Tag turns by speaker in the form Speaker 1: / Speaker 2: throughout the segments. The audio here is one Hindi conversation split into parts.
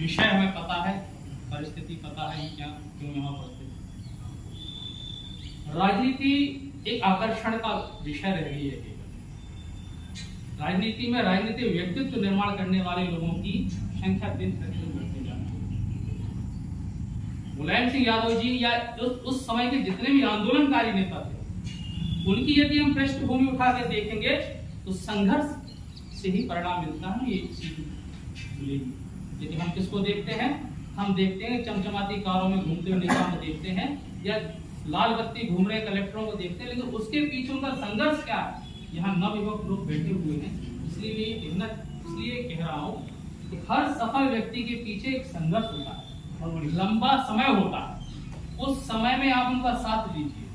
Speaker 1: विषय हमें पता है, परिस्थिति पता है क्या क्यों यहाँ उपस्थित। राजनीति एक आकर्षण का विषय रह गई है। राजनीति में राजनीतिक व्यक्तित्व निर्माण करने वाले लोगों की संख्या दिन प्रतिदिन बढ़ती जा रही है। मुलायम सिंह यादव जी या उस समय के जितने भी आंदोलनकारी नेता थे, उनकी यदि हम पृष्ठभूमि उठा के देखेंगे तो संघर्ष से ही परिणाम मिलता है। ये यदि हम किसको देखते हैं, हम देखते हैं चमचमाती कारों में घूमते हुए नेताओं को देखते हैं या लाल बत्ती घूम रहे कलेक्टरों को देखते हैं, लेकिन उसके पीछे उनका संघर्ष क्या है, यहाँ नवयुवक लोग बैठे हुए हैं। इसलिए कह रहा हूँ कि हर सफल व्यक्ति के पीछे एक संघर्ष होता है और लंबा समय होता है। उस समय में आप उनका साथ दीजिए।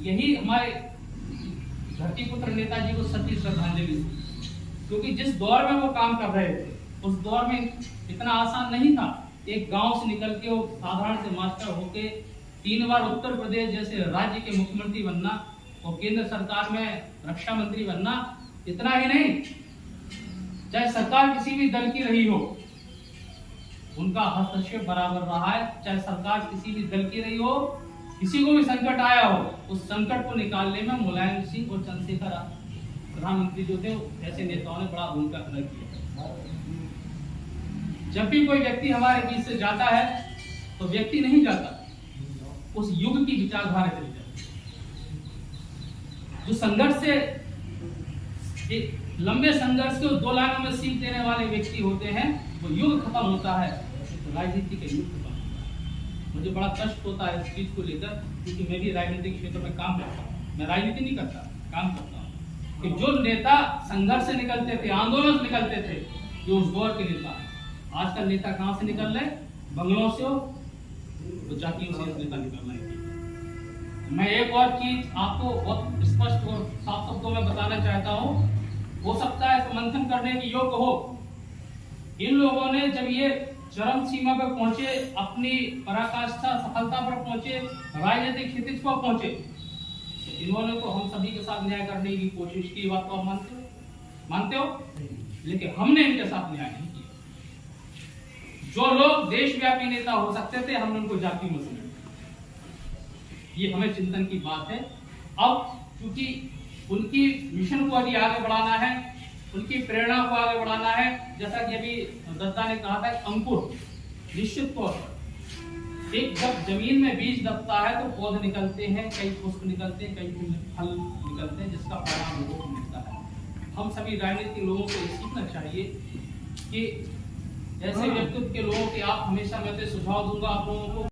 Speaker 1: यही हमारे धरती पुत्र नेताजी को सच्ची श्रद्धांजलि, क्योंकि जिस दौर में वो काम कर रहे थे उस दौर में इतना आसान नहीं था। एक गांव से निकल के वो साधारण से मास्टर होके 3 बार उत्तर प्रदेश जैसे राज्य के मुख्यमंत्री बनना और केंद्र सरकार में रक्षा मंत्री बनना, इतना ही नहीं, चाहे सरकार किसी भी दल की रही हो उनका हस्तक्षेप बराबर रहा है। चाहे सरकार किसी भी दल की रही हो, किसी को भी संकट आया हो, उस संकट को निकालने में मुलायम सिंह और चंद्रशेखर प्रधानमंत्री जो थे ऐसे नेताओं ने बड़ा भूमिका अदा की। जब भी कोई व्यक्ति हमारे बीच से जाता है तो व्यक्ति नहीं जाता, उस युग की विचारधारा चली जाती है। जो संघर्ष से लंबे संघर्ष के 2 लाइनों में सीख देने वाले व्यक्ति होते हैं, वो युग खत्म होता है, तो राजनीति का युग खत्म होता है। मुझे बड़ा कष्ट होता है इस चीज को लेकर, क्योंकि मैं भी राजनीतिक क्षेत्र में काम करता हूँ। मैं राजनीति नहीं करता, काम करता हूँ। कि जो नेता संघर्ष से निकलते थे, आंदोलन से निकलते थे, जो उस दौर के नेता है, आजकल नेता कहां से निकल रहे, बंगलों से हो तो जातियों से नेता निकल रहे हैं। मैं एक और चीज आपको बहुत स्पष्ट और साफ शब्दों में बताना चाहता हूं। हो सकता है तो मंथन करने के योग्य हो। इन लोगों ने जब ये चरम सीमा पर पहुंचे, अपनी पराकाष्ठा सफलता पर पहुंचे, राजनीतिक क्षितिज पर पहुंचे, इन्होंने तो हम सभी के साथ न्याय करने की कोशिश की। बात तो आप मानते हो? लेकिन हमने इनके साथ न्याय नहीं किया। जो लोग देशव्यापी नेता हो सकते थे, हमने उनको जाति में समझा। ये हमें चिंतन की बात है। अब क्योंकि उनकी मिशन को अभी आगे बढ़ाना है, उनकी प्रेरणा को आगे बढ़ाना है, जैसा कि अभी दत्ता ने कहा था, अंकुर निश्चित तौर पर एक जब जमीन में बीज दबता है तो पौधे निकलते हैं, कई पुष्प निकलते हैं, कई फल निकलते हैं, जिसका परिणाम लोगों को मिलता है। हम सभी राजनीतिक लोगों को सीखना चाहिए कि ऐसे व्यक्तित्व के लोगों के आप हमेशा, मैं तो सुझाव दूंगा आप लोगों को